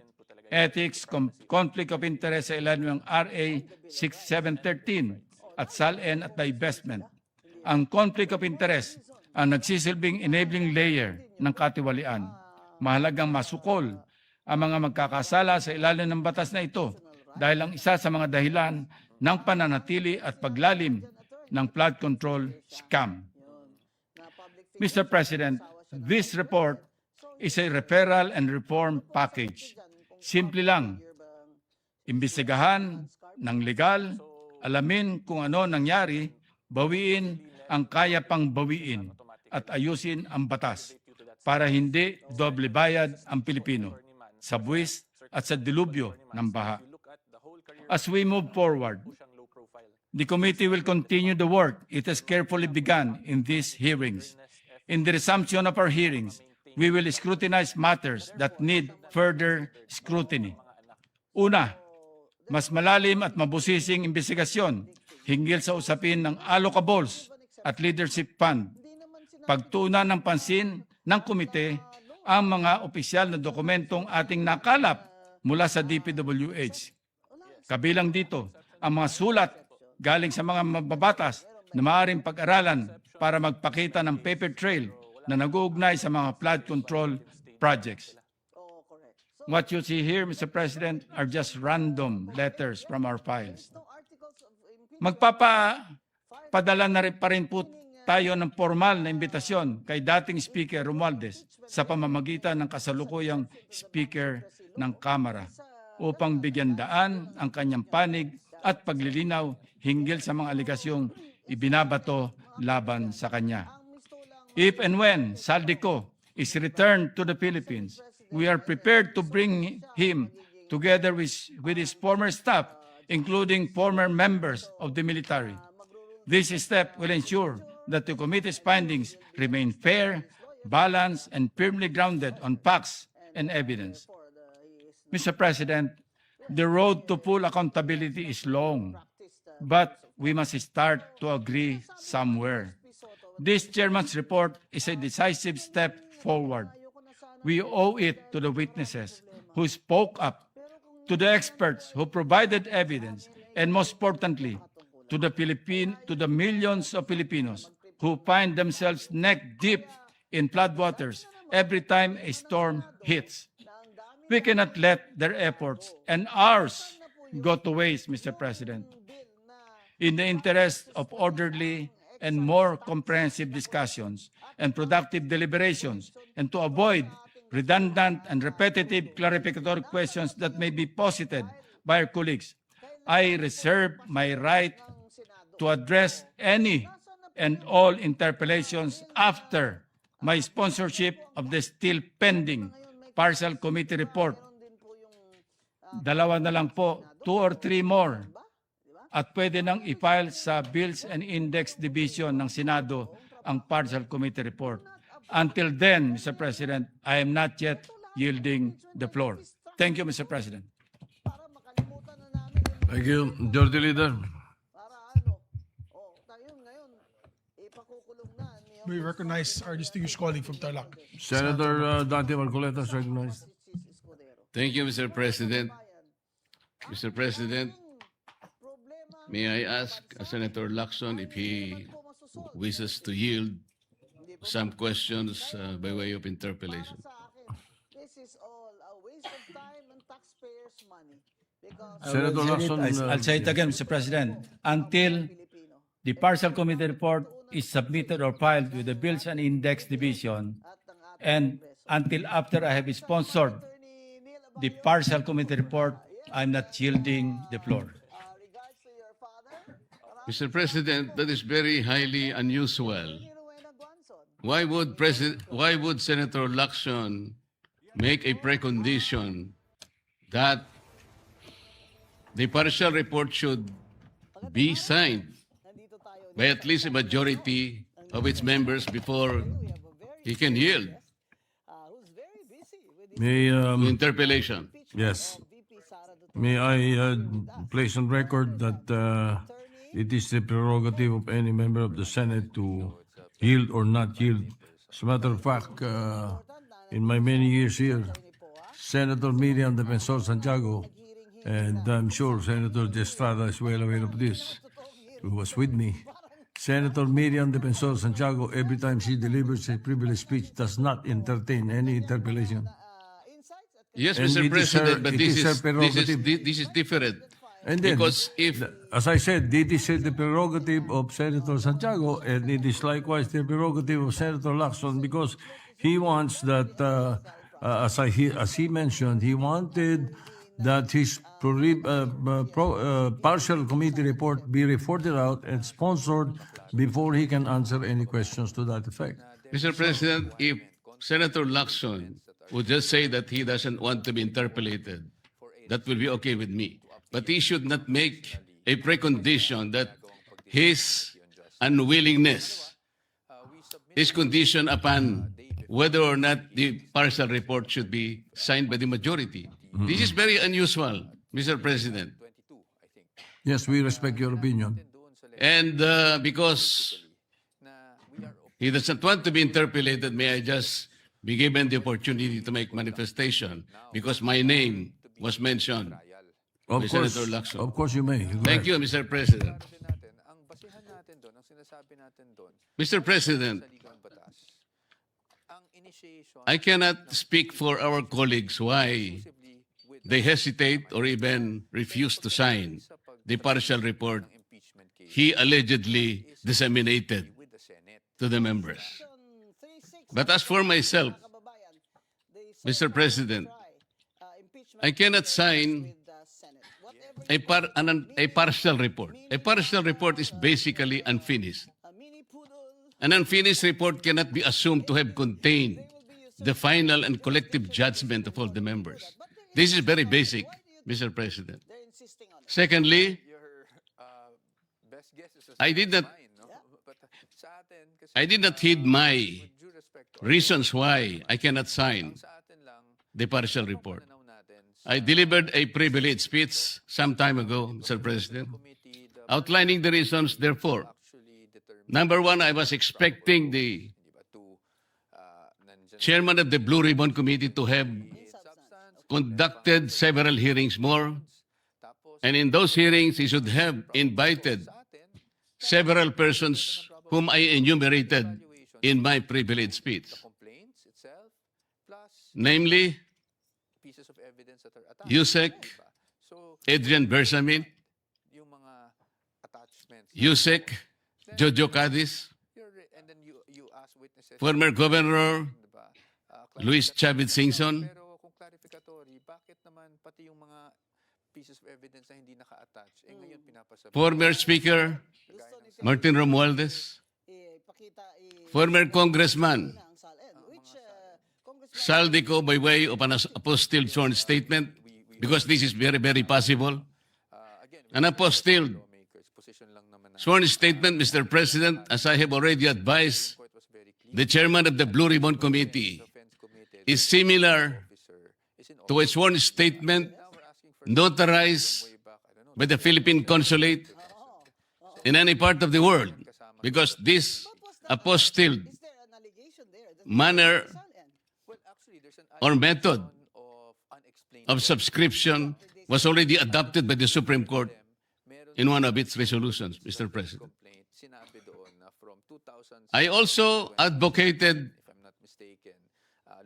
[SPEAKER 3] Ethics, conflict of interest sa ilalim ng RA 6713 at SALN at divestment. Ang conflict of interest ang nagsisilbing enabling layer ng katiwalian. Mahalagang masukol ang mga magkakasala sa ilalim ng batas na ito dahil ang isa sa mga dahilan ng pananatili at paglalim ng flood control scam. Mr. President, this report is a referral and reform package. Simple lang, imbestigahan ng legal, alamin kung ano nangyari, bawiin ang kaya pang bawiin at ayusin ang batas para hindi doble bayad ang Pilipino sa buwis at sa dilubyo ng baha. As we move forward, the committee will continue the work it has carefully begun in these hearings. In the resumption of our hearings, we will scrutinize matters that need further scrutiny. Una, mas malalim at mabusising investigasyon hinggil sa usapin ng allocables at leadership fund. Pagtuunan ng pansin ng komite ang mga opisyal na dokumentong ating nakalap mula sa DPWH. Kabilang dito ang mga sulat galing sa mga mababatas na maaaring pag-aralan para magpakita ng paper trail na nag-uugnay sa mga flood control projects. What you see here, Mr. President, are just random letters from our files. Magpapadala na rin pa rin po tayo ng formal na imbitasyon kay dating Speaker Romualdez sa pamamagitan ng kasalukuyang Speaker ng Kamara upang bigyan daan ang kanyang panig at paglilinaw hinggil sa mga aligasyong ibinabato laban sa kanya. If and when Saldico is returned to the Philippines, we are prepared to bring him together with his former staff, including former members of the military. This step will ensure that the committee's findings remain fair, balanced, and firmly grounded on facts and evidence. Mr. President, the road to full accountability is long, but we must start to agree somewhere. This chairman's report is a decisive step forward. We owe it to the witnesses who spoke up, to the experts who provided evidence, and most importantly, to the millions of Filipinos who find themselves neck deep in floodwaters every time a storm hits. We cannot let their efforts and ours go to waste, Mr. President. In the interest of orderly and more comprehensive discussions and productive deliberations, and to avoid redundant and repetitive clarificatory questions that may be posited by our colleagues, I reserve my right to address any and all interpellations after my sponsorship of the still pending partial committee report. Dalawa na lang po, 2 or 3 more. At pwede nang i-file sa Bills and Index Division ng Senado ang partial committee report. Until then, Mr. President, I am not yet yielding the floor. Thank you, Mr. President.
[SPEAKER 1] Thank you. Majority Leader.
[SPEAKER 4] We recognize our distinguished colleague from Tarlac.
[SPEAKER 1] Senator Dante Marcoleta is recognized.
[SPEAKER 5] Thank you, Mr. President. Mr. President, may I ask Senator Lacson if he wishes to yield some questions by way of interpellation?
[SPEAKER 6] This is all a waste of time and taxpayers' money. Because
[SPEAKER 1] Senator Lacson.
[SPEAKER 3] I'll say it again, Mr. President. Until the partial committee report is submitted or filed with the Bills and Index Division, and until after I have sponsored the partial committee report, I'm not yielding the floor.
[SPEAKER 6] regards to your father,
[SPEAKER 5] Mr. President, that is very highly unusual.
[SPEAKER 6] Rowena Guanzon.
[SPEAKER 5] Why would Senator Lacson make a precondition that the partial report should be signed
[SPEAKER 6] Nandito tayo.
[SPEAKER 5] by at least a majority of its members before he can yield
[SPEAKER 6] Who's very busy with
[SPEAKER 1] May,
[SPEAKER 5] the interpellation?
[SPEAKER 1] yes.
[SPEAKER 6] VP Sara Duterte.
[SPEAKER 1] May I place on record that it is the prerogative of any member of the Senate to yield or not yield. As a matter of fact, in my many years here, Senator Miriam Defensor Santiago, and I'm sure Senator De Estrada is well aware of this, who was with me. Senator Miriam Defensor Santiago, every time she delivers a privileged speech, does not entertain any interpellation.
[SPEAKER 5] Yes,
[SPEAKER 1] And
[SPEAKER 5] Mr.
[SPEAKER 1] it is her-
[SPEAKER 5] President, but
[SPEAKER 1] it
[SPEAKER 5] this
[SPEAKER 1] is her
[SPEAKER 5] is
[SPEAKER 1] prerogative.
[SPEAKER 5] this is different.
[SPEAKER 1] And then,
[SPEAKER 5] Because if
[SPEAKER 1] as I said, it is the prerogative of Senator Santiago, and it is likewise the prerogative of Senator Lacson, because he wants that, as he mentioned, he wanted that his partial committee report be reported out and sponsored before he can answer any questions to that effect.
[SPEAKER 5] Mr. President, if Senator Lacson would just say that he doesn't want to be interpellated, that will be okay with me. But he should not make a precondition that his unwillingness is conditioned upon whether or not the partial report should be signed by the majority. This is very unusual, Mr. President.
[SPEAKER 1] Yes, we respect your opinion.
[SPEAKER 5] And because he doesn't want to be interpellated, may I just be given the opportunity to make manifestation because my name was mentioned.
[SPEAKER 1] Of
[SPEAKER 5] By
[SPEAKER 1] course,
[SPEAKER 5] Senator Lacson.
[SPEAKER 1] of course you may. Go
[SPEAKER 5] Thank
[SPEAKER 1] ahead.
[SPEAKER 5] you, Mr. President.
[SPEAKER 7] Ang basihan natin doon, ang sinasabi natin doon,
[SPEAKER 5] Mr. President,
[SPEAKER 7] sa ligang batas, ang initiation
[SPEAKER 5] I cannot speak for our colleagues why
[SPEAKER 7] with
[SPEAKER 5] they hesitate or even refuse to sign the partial report
[SPEAKER 7] impeachment case
[SPEAKER 5] he allegedly disseminated
[SPEAKER 7] with the Senate.
[SPEAKER 5] to the members. But as for myself, Mr. President, I cannot sign a partial report. A partial report is basically unfinished. An unfinished report cannot be assumed to have contained the final and collective judgment of all the members. This is very basic, Mr. President. Secondly,
[SPEAKER 7] Your best guess is
[SPEAKER 5] I did not
[SPEAKER 7] mine, no? But sa atin, kasi
[SPEAKER 5] I did not heed my
[SPEAKER 7] due respect to
[SPEAKER 5] reasons why I cannot sign
[SPEAKER 7] sa atin lang,
[SPEAKER 5] the partial report.
[SPEAKER 7] pananaw natin
[SPEAKER 5] I delivered a privileged speech some time ago, Mr. President,
[SPEAKER 7] committee the
[SPEAKER 5] outlining the reasons, therefore.
[SPEAKER 7] actually determine,
[SPEAKER 5] Number one, I was expecting the
[SPEAKER 7] di ba, to nandyan
[SPEAKER 5] chairman of the Blue Ribbon Committee to have
[SPEAKER 7] substance,
[SPEAKER 5] conducted several hearings more,
[SPEAKER 7] tapos
[SPEAKER 5] and in those hearings, he should have invited
[SPEAKER 7] sa atin,
[SPEAKER 5] several persons whom I enumerated in my privileged speech,
[SPEAKER 7] complaints itself, plus
[SPEAKER 5] namely
[SPEAKER 7] pieces of evidence that are attached.
[SPEAKER 5] Yusek,
[SPEAKER 7] Diba? So,
[SPEAKER 5] Adrian Bersamin,
[SPEAKER 7] yung mga attachments.
[SPEAKER 5] Yusek, Jojo Cadiz,
[SPEAKER 7] And then you ask witnesses.
[SPEAKER 5] former Governor
[SPEAKER 7] Diba?
[SPEAKER 5] Luis Chavez Singson,
[SPEAKER 7] Pero kung clarificatory, bakit naman pati yung mga pieces of evidence na hindi naka-attach, ngayon pinapasabi.
[SPEAKER 5] former Speaker
[SPEAKER 6] Gusto ni
[SPEAKER 5] Martin Romualdez, former Congressman Saldico by way of an apostilled sworn statement, because this is very, very possible. An apostilled sworn statement, Mr. President, as I have already advised the chairman of the Blue Ribbon Committee, is similar to a sworn statement notarized by the Philippine Consulate in any part of the world, because this apostilled manner or method of subscription was already adopted by the Supreme Court in one of its resolutions, Mr. President. I also advocated
[SPEAKER 7] if I'm not mistaken,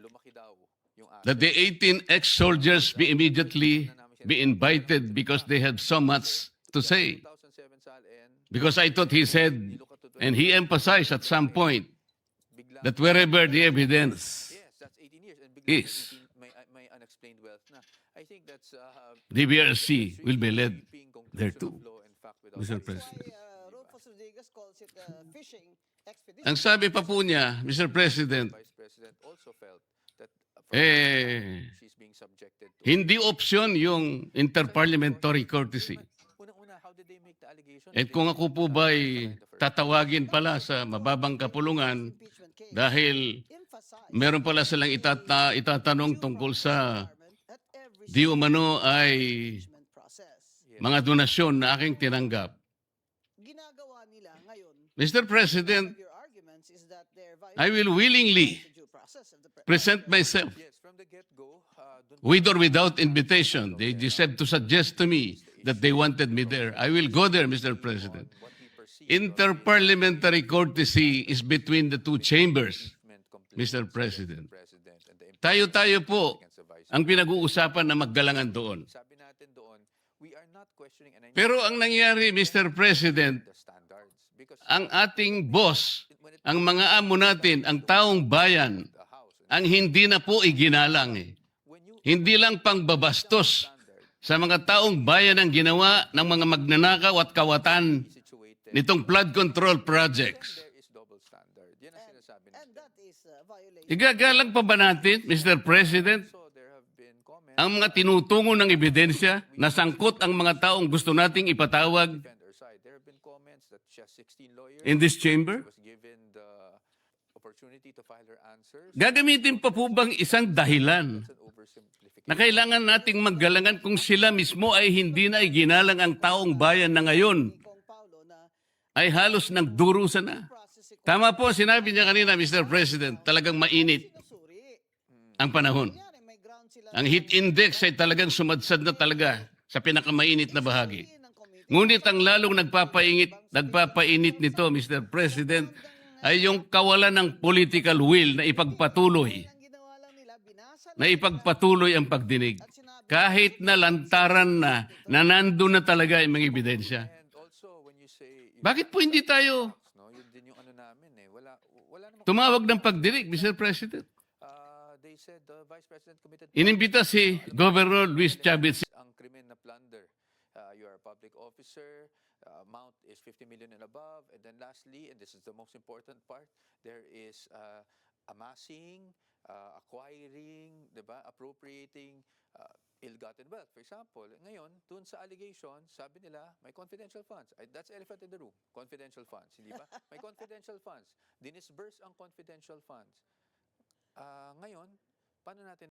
[SPEAKER 7] lumaki daw yung
[SPEAKER 5] that the 18 ex-soldiers be immediately be invited because they had so much to say.
[SPEAKER 7] 2007 SALN,
[SPEAKER 5] Because I thought he said, and he emphasized at some point, that wherever the evidence
[SPEAKER 7] yes, that's 18 years. And bigla
[SPEAKER 5] is,
[SPEAKER 7] may unexplained wealth na. I think that's
[SPEAKER 5] the BRC will be led
[SPEAKER 7] being conclusion
[SPEAKER 5] there
[SPEAKER 7] of
[SPEAKER 5] too,
[SPEAKER 7] law and fact without
[SPEAKER 5] Mr.
[SPEAKER 7] bias.
[SPEAKER 5] President.
[SPEAKER 6] Rufus Rodriguez calls it fishing expedition.
[SPEAKER 5] Ang sabi pa po niya, Mr. President,
[SPEAKER 7] Vice President also felt that she's being subjected to.
[SPEAKER 5] hindi option yung interparliamentary courtesy.
[SPEAKER 7] Unang-una, how did they make the allegation?
[SPEAKER 5] At kung ako po ba'y tatawagin pala sa mababang kapulungan dahil meron pala silang itatanong tungkol sa di umano ay mga donasyon na aking tinanggap.
[SPEAKER 6] Ginagawa nila ngayon.
[SPEAKER 5] Mr. President,
[SPEAKER 6] Your arguments is that they're
[SPEAKER 5] I will willingly
[SPEAKER 6] the due process of the
[SPEAKER 5] present myself
[SPEAKER 7] Yes, from the get-go,
[SPEAKER 5] with or without invitation. They just have to suggest to me that they wanted me there. I will go there, Mr. President.
[SPEAKER 7] what we perceive
[SPEAKER 5] Interparliamentary courtesy is between the two chambers,
[SPEAKER 7] complete
[SPEAKER 5] Mr. President.
[SPEAKER 7] President and the
[SPEAKER 5] Tayo-tayo po
[SPEAKER 7] against the Vice.
[SPEAKER 5] ang pinag-uusapan na maggalangan doon.
[SPEAKER 7] Sabi natin doon, we are not questioning and I
[SPEAKER 5] Pero ang nangyari, Mr. President,
[SPEAKER 7] the standards because
[SPEAKER 5] ang ating boss, ang mga amo natin, ang taong bayan,
[SPEAKER 7] the House,
[SPEAKER 5] ang hindi na po iginalang eh.
[SPEAKER 7] when you
[SPEAKER 5] Hindi lang pangbabastos sa mga taong bayan ang ginawa ng mga magnanakaw at kawatan
[SPEAKER 7] situated,
[SPEAKER 5] nitong flood control projects.
[SPEAKER 7] there is double standard. Yan ang sinasabi
[SPEAKER 6] and
[SPEAKER 7] natin.
[SPEAKER 6] that is violation.
[SPEAKER 5] Igagalang pa ba natin, Mr. President,
[SPEAKER 7] So there have been comments
[SPEAKER 5] ang mga tinutungo ng ebidensya na sangkot ang mga taong gusto nating ipatawag
[SPEAKER 7] defender side. There have been comments that she has 16 lawyers.
[SPEAKER 5] in this chamber?
[SPEAKER 7] She was given the opportunity to file her answers.
[SPEAKER 5] Gagamitin pa po bang isang dahilan
[SPEAKER 7] It's an oversimplification.
[SPEAKER 5] na kailangan nating maggalangan kung sila mismo ay hindi na iginalang ang taong bayan na ngayon
[SPEAKER 6] Kung Paulo na
[SPEAKER 5] ay halos nagdurusa na.
[SPEAKER 6] process
[SPEAKER 5] Tama po, sinabi niya kanina, Mr. President, talagang mainit
[SPEAKER 6] sinusuri.
[SPEAKER 5] ang panahon.
[SPEAKER 6] Kunyari, may ground sila
[SPEAKER 5] Ang heat index ay talagang sumadsad na talaga sa pinakamainit na bahagi.
[SPEAKER 6] ng committee.
[SPEAKER 5] Ngunit ang lalong nagpapainit nito, Mr. President, ay yung kawalan ng political will na ipagpatuloy,
[SPEAKER 6] Ang ginawa lang nila, binasa
[SPEAKER 5] na ipagpatuloy ang pagdinig. Kahit na lantaran na nandun na talaga ang mga ebidensya.
[SPEAKER 7] And also when you say
[SPEAKER 5] Bakit po hindi tayo
[SPEAKER 7] no, yun din yung ano namin eh. Wala namang
[SPEAKER 5] tumawag ng pagdinig, Mr. President?
[SPEAKER 7] they said the Vice President committed
[SPEAKER 5] Inimbita si Governor Luis Chavez.
[SPEAKER 7] ang krimen na plunder. You are a public officer, amount is 50 million and above, and then lastly, and this is the most important part, there is amassing, acquiring, diba, appropriating ill-gotten wealth. For example, ngayon, dun sa allegation, sabi nila, may confidential funds. That's elephant in the room, confidential funds, hindi ba? May confidential funds. Dinisburse ang confidential funds. Ngayon, paano natin